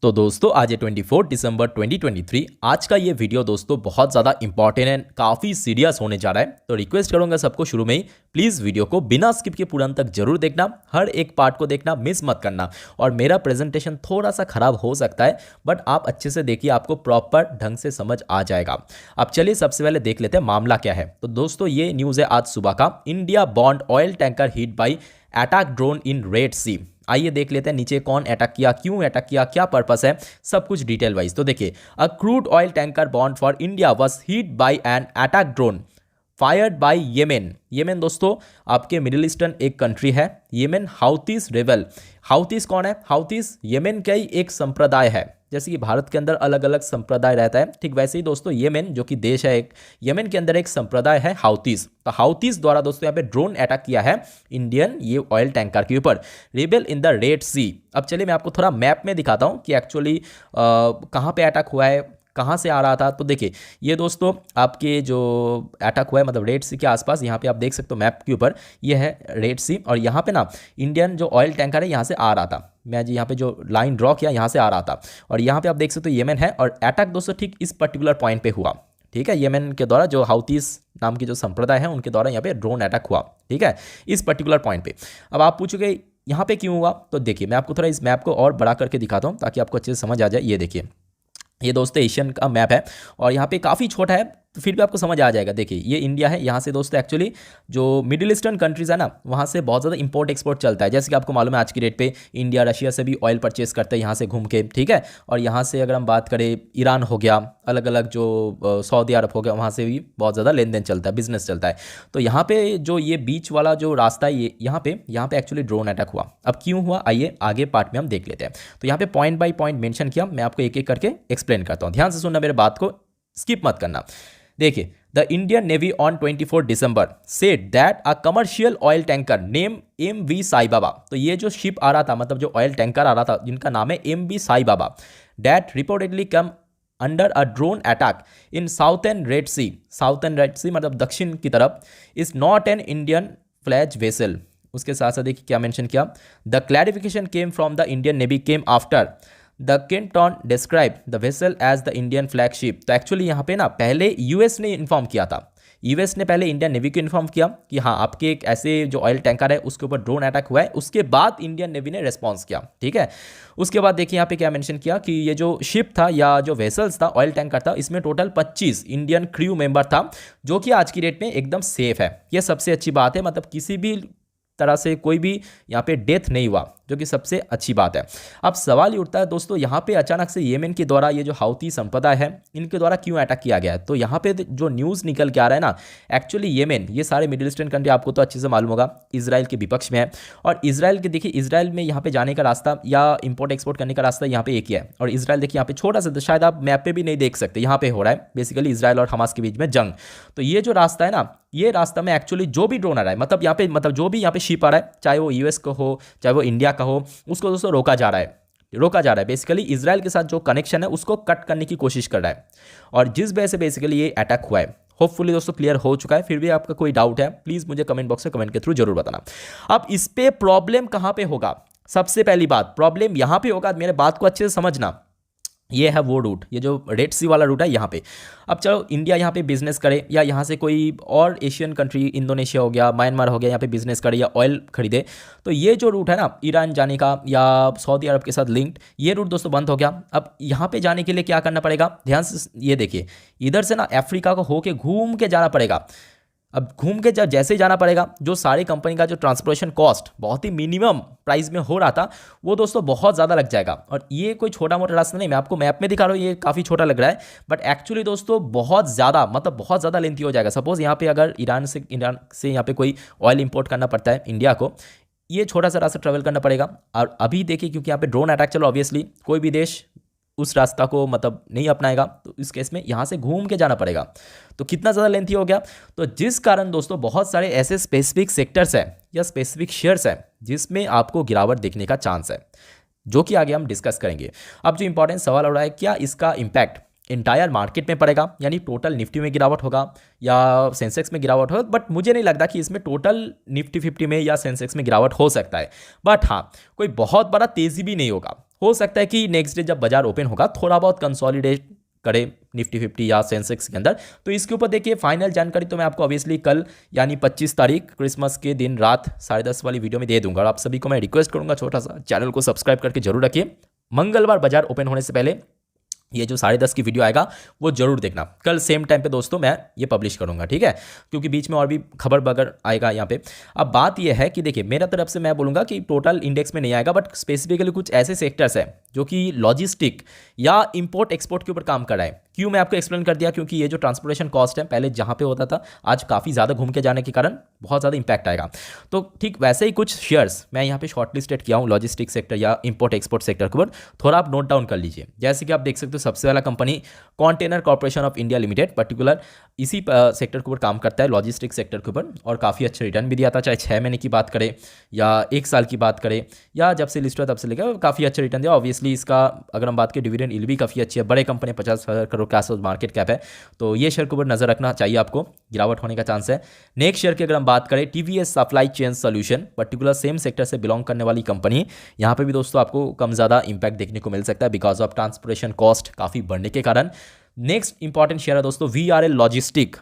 तो दोस्तों आज है 24 दिसंबर 2023। आज का ये वीडियो दोस्तों बहुत ज़्यादा इंपॉर्टेंट एंड काफ़ी सीरियस होने जा रहा है। तो रिक्वेस्ट करूंगा सबको शुरू में ही प्लीज़ वीडियो को बिना स्किप के पूरा अंत तक जरूर देखना, हर एक पार्ट को देखना, मिस मत करना। और मेरा प्रेजेंटेशन थोड़ा सा खराब हो सकता है बट आप अच्छे से देखिए, आपको प्रॉपर ढंग से समझ आ जाएगा। अब चलिए सबसे पहले देख लेते हैं मामला क्या है। तो दोस्तों ये न्यूज़ है आज सुबह का। India bound oil tanker hit by attack drone in Red Sea. आइए देख लेते हैं नीचे कौन अटैक किया, क्यों अटैक किया, क्या पर्पस है, सब कुछ डिटेल वाइज। तो देखिए, a crude oil tanker bound for India was hit by an attack drone fired by Yemen. Yemen दोस्तों आपके मिडिल ईस्टर्न एक कंट्री है। Yemen Houthis rebel. हाउतीस कौन है? हाउतीस येमेन का ही एक संप्रदाय है। जैसे कि भारत के अंदर अलग अलग संप्रदाय रहता है, ठीक वैसे ही दोस्तों येमेन जो कि देश है एक, येमेन के अंदर एक संप्रदाय है हाउतीस। तो हाउतीस द्वारा दोस्तों यहाँ पे ड्रोन अटैक किया है इंडियन ये ऑयल टैंकर के ऊपर, रेबल इन द रेड सी। अब चलिए मैं आपको थोड़ा मैप में दिखाता हूँ कि एक्चुअली कहाँ पे अटैक हुआ है, कहाँ से आ रहा था। तो देखिए ये दोस्तों आपके जो अटैक हुआ है मतलब रेड सी के आसपास, यहाँ पे आप देख सकते हो मैप के ऊपर, ये है रेड सी। और यहाँ पे ना इंडियन जो ऑयल टैंकर है यहाँ से आ रहा था। मैं जी यहाँ पे जो लाइन ड्रॉ किया यहाँ से आ रहा था और यहाँ पे आप देख सकते हो येमेन है। और अटैक दोस्तों ठीक इस पर्टिकुलर पॉइंट पे हुआ, ठीक है। येमेन के द्वारा जो हाउतीस नाम की जो संप्रदाय है उनके द्वारा यहाँ पे ड्रोन अटैक हुआ, ठीक है, इस पर्टिकुलर पॉइंट पे। अब आप पूछोगे यहाँ पे क्यों हुआ, तो देखिए मैं आपको थोड़ा इस मैप को और बड़ा करके दिखाता हूँ ताकि आपको अच्छे से समझ आ जाए। ये देखिए, ये दोस्तों एशियन का मैप है और यहाँ पे काफ़ी छोटा है तो फिर भी आपको समझ आ जाएगा। देखिए ये इंडिया है, यहाँ से दोस्तों एक्चुअली जो मिडिल ईस्टर्न कंट्रीज है ना वहाँ से बहुत ज़्यादा इंपोर्ट एक्सपोर्ट चलता है। जैसे कि आपको मालूम है आज की डेट पे इंडिया रशिया से भी ऑयल परचेस करते हैं यहाँ से घूम के, ठीक है। और यहाँ से अगर हम बात करें ईरान हो गया, अलग अलग जो सऊदी अरब हो गया, वहाँ से भी बहुत ज़्यादा लेन देन चलता है, बिजनेस चलता है। तो यहाँ पे जो ये बीच वाला जो रास्ता है ये यहाँ पे एक्चुअली ड्रोन अटैक हुआ। अब क्यों हुआ आइए आगे पार्ट में हम देख लेते हैं। तो यहाँ पे पॉइंट बाई पॉइंट मेंशन किया, मैं आपको एक एक करके एक्सप्लेन करता हूँ। ध्यान से सुनना मेरे बात को, स्किप मत करना। देखिए, the Indian Navy on 24 December said that a commercial oil tanker name MV Sai Baba. तो ये जो शिप आ रहा था मतलब जो ऑयल टैंकर आ रहा था जिनका नाम है MV Sai Baba, that reportedly come under a drone attack in southern Red Sea. Southern Red Sea मतलब दक्षिण की तरफ, is not an Indian flag vessel. उसके साथ साथ देखिए क्या मेंशन किया, the clarification came from the Indian Navy came after the Canton describe the vessel as the Indian flagship. तो एक्चुअली यहाँ पे ना पहले यूएस ने इन्फॉर्म किया था, यूएस ने पहले इंडियन नेवी को इन्फॉर्म किया कि हाँ आपके एक ऐसे जो ऑयल टैंकर है उसके ऊपर ड्रोन अटैक हुआ है। उसके बाद इंडियन नेवी ने रेस्पॉन्स किया, ठीक है। उसके बाद देखिए यहाँ पे क्या मेंशन किया कि ये जो शिप था या जो वेसल्स था, ऑयल टैंकर था, इसमें टोटल 25 इंडियन क्रू मेंबर था जो कि आज की डेट में एकदम सेफ है। ये सबसे अच्छी बात है, मतलब किसी भी तरह से कोई भी यहाँ पे डेथ नहीं हुआ, जो कि सबसे अच्छी बात है। अब सवाल ये उठता है दोस्तों, यहाँ पे अचानक से येमेन के द्वारा ये जो हाउती संप्रदाय है इनके द्वारा क्यों अटैक किया गया है। तो यहाँ पे जो न्यूज़ निकल के आ रहा है ना, एक्चुअली येमेन ये सारे मिडिल ईस्टर्न कंट्री आपको तो अच्छे से मालूम होगा इजराइल के विपक्ष में है। और इजराइल के देखिए, इजराइल में यहाँ पे जाने का रास्ता या इंपोर्ट एक्सपोर्ट करने का रास्ता यहाँ पे एक ही है। और इजराइल देखिए यहाँ पे छोटा सा, शायद आप मैप पे भी नहीं देख सकते, यहाँ पे हो रहा है बेसिकली इजराइल और हमास के बीच में जंग। तो ये जो रास्ता है ना, ये रास्ता में एक्चुअली जो भी ड्रोन आ रहा है, मतलब यहाँ पे मतलब जो भी यहाँ पे शिप आ रहा है, चाहे वो यूएस का हो चाहे वो इंडिया का हो, उसको दोस्तों रोका जा रहा है। बेसिकली इजराइल के साथ जो कनेक्शन है उसको कट करने की कोशिश कर रहा है। और जिस वजह से बेसिकली ये अटैक हुआ है, होपफुली दोस्तों क्लियर हो चुका है। फिर भी आपका कोई डाउट है प्लीज मुझे कमेंट बॉक्स में कमेंट के थ्रू जरूर बताना। अब इस पे प्रॉब्लम कहां पे होगा, सबसे पहली बात प्रॉब्लम यहां पे होगा। मेरे बात को अच्छे से समझना, ये है वो रूट, ये जो रेड सी वाला रूट है यहाँ पे। अब चलो इंडिया यहाँ पे बिजनेस करे या यहाँ से कोई और एशियन कंट्री, इंडोनेशिया हो गया, म्यांमार हो गया, यहाँ पे बिजनेस करे या ऑयल खरीदे, तो ये जो रूट है ना ईरान जाने का या सऊदी अरब के साथ लिंक्ड, ये रूट दोस्तों बंद हो गया। अब यहाँ पे जाने के लिए क्या करना पड़ेगा, ध्यान से ये देखिए, इधर से ना अफ्रीका को होके घूम के जाना पड़ेगा। अब घूम के जब जैसे ही जाना पड़ेगा, जो सारी कंपनी का जो ट्रांसपोर्टेशन कॉस्ट बहुत ही मिनिमम प्राइस में हो रहा था वो दोस्तों बहुत ज़्यादा लग जाएगा। और ये कोई छोटा मोटा रास्ता नहीं, मैं आपको मैप में दिखा रहा हूँ, ये काफ़ी छोटा लग रहा है बट एक्चुअली दोस्तों बहुत ज़्यादा, मतलब बहुत ज़्यादा लेंथी हो जाएगा। सपोज यहाँ पे अगर ईरान से यहाँ पे कोई ऑयल इंपोर्ट करना पड़ता है इंडिया को, ये छोटा सा रास्ता ट्रेवल करना पड़ेगा। और अभी देखिए क्योंकि यहाँ पे ड्रोन अटैक चलो, ऑब्वियसली कोई भी देश उस रास्ता को मतलब नहीं अपनाएगा, तो इस केस में यहाँ से घूम के जाना पड़ेगा। तो कितना ज़्यादा लेंथी हो गया। तो जिस कारण दोस्तों बहुत सारे ऐसे स्पेसिफिक सेक्टर्स हैं या स्पेसिफिक शेयर्स हैं जिसमें आपको गिरावट देखने का चांस है, जो कि आगे हम डिस्कस करेंगे। अब जो इंपॉर्टेंट सवाल हो रहा है, क्या इसका इम्पैक्ट इंटायर मार्केट में पड़ेगा, यानी टोटल निफ्टी में गिरावट होगा या सेंसेक्स में गिरावट होगा। बट मुझे नहीं लगता कि इसमें टोटल निफ्टी 50 में या सेंसेक्स में गिरावट हो सकता है। बट हाँ, कोई बहुत बड़ा तेज़ी भी नहीं होगा। हो सकता है कि नेक्स्ट डे जब बाजार ओपन होगा थोड़ा बहुत कंसोलिडेट करे निफ्टी 50 या सेंसेक्स के अंदर। तो इसके ऊपर देखिए फाइनल जानकारी तो मैं आपको ऑब्वियसली कल यानी 25 तारीख क्रिसमस के दिन रात 10:30 वाली वीडियो में दे दूंगा। और आप सभी को मैं रिक्वेस्ट करूंगा छोटा सा चैनल को सब्सक्राइब करके जरूर रखिए। मंगलवार बाजार ओपन होने से पहले ये जो 10:30 की वीडियो आएगा वो जरूर देखना। कल सेम टाइम पे दोस्तों मैं ये पब्लिश करूंगा, ठीक है, क्योंकि बीच में और भी खबर बगर आएगा यहाँ पे। अब बात ये है कि देखिए मेरा तरफ से मैं बोलूँगा कि टोटल इंडेक्स में नहीं आएगा, बट स्पेसिफिकली कुछ ऐसे सेक्टर्स हैं जो कि लॉजिस्टिक या इंपोर्ट एक्सपोर्ट के ऊपर काम कर रहा है। क्यों, मैं आपको एक्सप्लेन कर दिया, क्योंकि ये जो ट्रांसपोर्टेशन कॉस्ट है पहले जहाँ पे होता था आज काफ़ी ज़्यादा घूम के जाने के कारण बहुत ज़्यादा इंपैक्ट आएगा। तो ठीक वैसे ही कुछ शेयर्स मैं यहाँ पे शॉर्टलिस्टेड किया हूँ लॉजिस्टिक सेक्टर या इंपोर्ट एक्सपोर्ट सेक्टर के ऊपर, थोड़ा आप नोट डाउन कर लीजिए। जैसे कि आप देख सकते हो सबसे पहला company container corporation of India limited particular इसी सेक्टर के ऊपर काम करता है, लॉजिस्टिक सेक्टर के ऊपर, और काफ़ी अच्छे रिटर्न भी दिया था, चाहे 6 महीने की बात करें या 1 साल की बात करें या जब से लिस्ट हुआ तब से लेकर काफ़ी अच्छा रिटर्न दिया। ऑब्वियसली इसका अगर हम बात करें डिविडेंड यील्ड भी काफ़ी अच्छी है, बड़े कंपनी 50,000 करोड़ के आसपास मार्केट कैप है, तो ये शेयर के ऊपर नजर रखना चाहिए आपको, गिरावट होने का चांस है। नेक्स्ट शेयर की अगर हम बात करें TVS supply chain solution particular same sector से बिलोंग करने वाली कंपनी, यहाँ पे भी दोस्तों आपको कम ज़्यादा इंपैक्ट देखने को मिल सकता है बिकॉज ऑफ ट्रांसपोर्टेशन कॉस्ट काफ़ी बढ़ने के कारण। नेक्स्ट इंपॉर्टेंट शेयर है दोस्तों VRL लॉजिस्टिक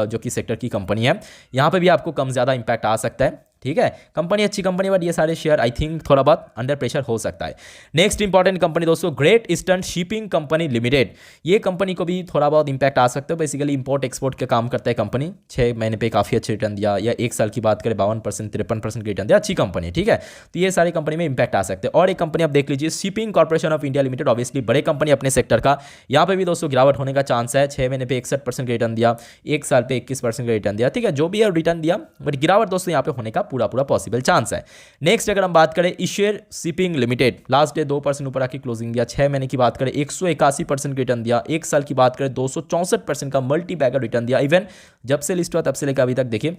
जो कि सेक्टर की कंपनी है, यहाँ पे भी आपको कम ज़्यादा इंपैक्ट आ सकता है, ठीक है। कंपनी अच्छी कंपनी, बट ये सारे शेयर आई थिंक थोड़ा बहुत अंडर प्रेशर हो सकता है। नेक्स्ट इंपॉर्टेंट कंपनी दोस्तों great eastern shipping company limited, ये कंपनी को भी थोड़ा बहुत इंपैक्ट आ सकता है। बेसिकली इंपोर्ट एक्सपोर्ट का काम करता है कंपनी, 6 महीने पे काफ़ी अच्छे रिटर्न दिया, या 1 साल की बात करें 52% 53% रिटर्न दिया, अच्छी कंपनी है, ठीक है। तो ये सारी कंपनी में इंपैक्ट आ सकते हैं। और एक कंपनी आप देख लीजिए shipping corporation of India limited, obviously बड़े कंपनी अपने सेक्टर का, यहाँ पे भी दोस्तों गिरावट होने का चांस है। 6 महीने पे 61% का रिटर्न दिया, 1 साल पे 21% का रिटर्न दिया, ठीक है, जो भी है रिटर्न दिया, बट गिरावट दोस्तों यहाँ पे होने का पूरा पॉसिबल चांस है। नेक्स्ट अगर हम बात करें इशेर शिपिंग लिमिटेड, लास्ट डे 2% ऊपर आके क्लोजिंग दिया, 6 महीने की बात करें 181% रिटर्न दिया, 1 साल की बात करें 264% का मल्टी बैगर रिटर्न दिया। इवन जब से लिस्ट हुआ तब से लेकर अभी तक देखिए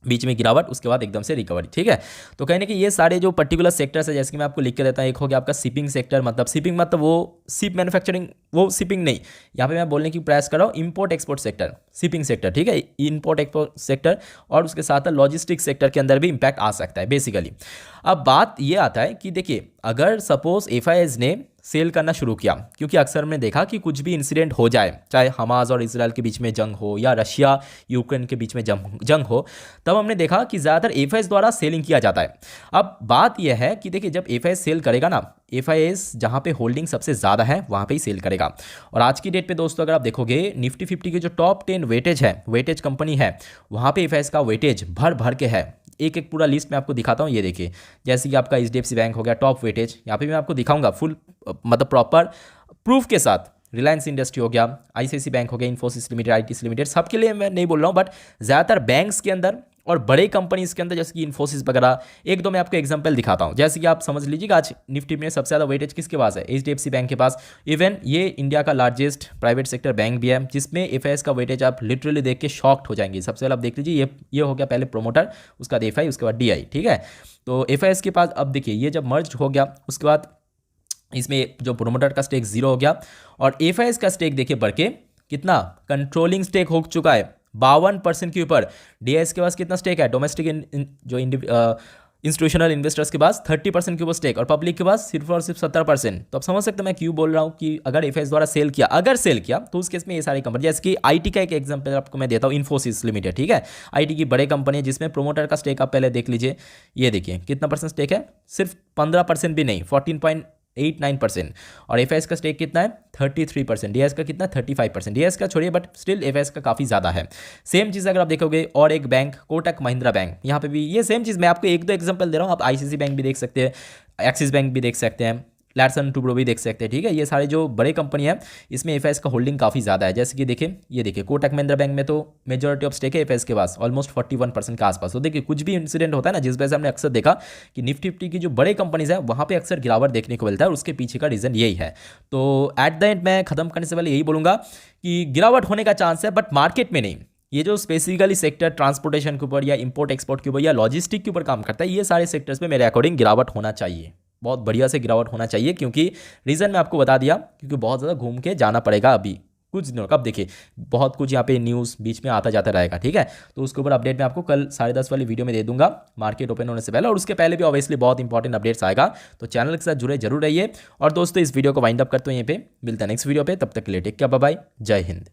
बीच में गिरावट, उसके बाद एकदम से रिकवरी, ठीक है। तो कहने कि ये सारे जो पर्टिकुलर सेक्टर्स है, जैसे कि मैं आपको लिख के देता हूँ, एक हो गया आपका शिपिंग सेक्टर, मतलब शिपिंग मतलब वो शिप मैन्युफैक्चरिंग, वो शिपिंग नहीं, यहाँ पे मैं बोलने की प्रयास कर रहा हूँ import export sector, shipping sector, ठीक है, इंपोर्ट एक्सपोर्ट सेक्टर, और उसके साथ लॉजिस्टिक सेक्टर के अंदर भी इंपैक्ट आ सकता है बेसिकली। अब बात ये आता है कि देखिए अगर सपोज FIS ने सेल करना शुरू किया, क्योंकि अक्सर हमने देखा कि कुछ भी इंसिडेंट हो जाए, चाहे हमास और इजराइल के बीच में जंग हो या रशिया यूक्रेन के बीच में जंग हो, तब हमने देखा कि ज़्यादातर FIS द्वारा सेलिंग किया जाता है। अब बात यह है कि देखिए जब FIS सेल करेगा ना, FIS जहाँ पे होल्डिंग सबसे ज़्यादा है वहाँ पे ही सेल करेगा। और आज की डेट पे दोस्तों अगर आप देखोगे निफ्टी 50 के जो टॉप 10 वेटेज कंपनी है, वहाँ पे FIS का वेटेज भर के है। एक एक पूरा लिस्ट में आपको दिखाता हूँ, ये देखिए, जैसे कि आपका HDFC बैंक हो गया टॉप वेटेज, यहाँ पे मैं आपको दिखाऊंगा फुल मतलब प्रॉपर प्रूफ के साथ। रिलायंस इंडस्ट्री हो गया, ICICI बैंक हो गया, इन्फोसिस लिमिटेड, ITC लिमिटेड, सबके लिए मैं नहीं बोल रहा हूँ, बट ज़्यादातर बैंक्स के अंदर और बड़े कंपनीज के अंदर जैसे कि इन्फोसिस वगैरह, एक दो मैं आपको एग्जांपल दिखाता हूँ। जैसे कि आप समझ लीजिएगा आज निफ्टी में सबसे ज़्यादा वेटेज किसके पास है, HDFC बैंक के पास। इवन ये इंडिया का लार्जेस्ट प्राइवेट सेक्टर बैंक भी है, जिसमें FIS का वेटेज आप लिटरली देख के शॉक्ड हो जाएंगे। सबसे पहले आप देख लीजिए, ये हो गया पहले प्रोमोटर, उसके बाद FI, उसके बाद DI, ठीक है। तो FIS के पास अब देखिए ये जब मर्ज हो गया उसके बाद इसमें जो प्रोमोटर का स्टेक 0 हो गया, और FIS का स्टेक देखिए बढ़ के कितना कंट्रोलिंग स्टेक हो चुका है 52% के ऊपर। DIS के पास कितना स्टेक है, डोमेस्टिक जो इंस्टीट्यूशनल इन्वेस्टर्स के पास 30% के ऊपर स्टेक, और पब्लिक के पास सिर्फ और सिर्फ 70%। तो आप समझ सकते हैं मैं क्यों बोल रहा हूँ कि अगर FIS द्वारा सेल किया तो उस केस में ये सारी कंपनी, जैसे कि IT का एक एग्जांपल आपको मैं देता हूँ, इन्फोसिस लिमिटेड, ठीक है, IT की बड़े कंपनी है जिसमें प्रोमोटर का स्टेक आप पहले देख लीजिए, ये देखिए कितना परसेंट स्टेक है, सिर्फ 15% भी नहीं, 14.89%। और FIS का स्टेक कितना है 33%, DIS का कितना 35%, DIS का छोड़िए बट स्टिल FIS का काफ़ी ज़्यादा है। सेम चीज़ अगर आप देखोगे और एक बैंक कोटक महिंद्रा बैंक, यहाँ पे भी ये सेम चीज़, मैं आपको एक दो एग्जांपल दे रहा हूँ, आप ICICI बैंक भी देख सकते हैं, एक्सिस बैंक भी देख सकते हैं, लार्सन टुब्रो भी देख सकते हैं, ठीक है। ये सारे जो बड़े कंपनी है इसमें FIS का होल्डिंग काफ़ी ज़्यादा है। जैसे कि देखिए, ये देखिए कोटक महिंद्रा बैंक में तो मेजॉरिटी ऑफ स्टेक है FIS के पास, ऑलमोस्ट 41% के आसपास। तो देखिए कुछ भी इंसिडेंट होता है ना, जिस वजह से हमने अक्सर देखा कि निफ्टी 50 की जो बड़े कंपनीज है वहाँ पे अक्सर गिरावट देखने को मिलता है, और उसके पीछे का रीज़न यही है। तो एट द एंड मैं खत्म करने से पहले यही बोलूँगा कि गिरावट होने का चांस है, बट मार्केट में नहीं। ये जो स्पेसिफिकली सेक्टर ट्रांसपोर्टेशन के ऊपर या इंपोर्ट एक्सपोर्ट के ऊपर या लॉजिस्टिक के ऊपर काम करता है, ये सारे सेक्टर्स में मेरे अकॉर्डिंग गिरावट होना चाहिए, बहुत बढ़िया से गिरावट होना चाहिए। क्योंकि रीज़न मैं आपको बता दिया, क्योंकि बहुत ज़्यादा घूम के जाना पड़ेगा अभी कुछ दिनों का। अब देखिए बहुत कुछ यहाँ पे न्यूज़ बीच में आता जाता रहेगा, ठीक है। तो उसके ऊपर अपडेट मैं आपको कल 10:30 वाली वीडियो में दे दूंगा, मार्केट ओपन होने से पहले, और उसके पहले भी ऑब्वियसली बहुत इंपॉर्टेंट अपडेट्स आएगा। तो चैनल के साथ जुड़े जरूर रहिए। और दोस्तों इस वीडियो को वाइंड अप करते हैं, यहीं पे मिलता है नेक्स्ट वीडियो पे। तब तक के लिए टेक केयर, बाय बाय, जय हिंद।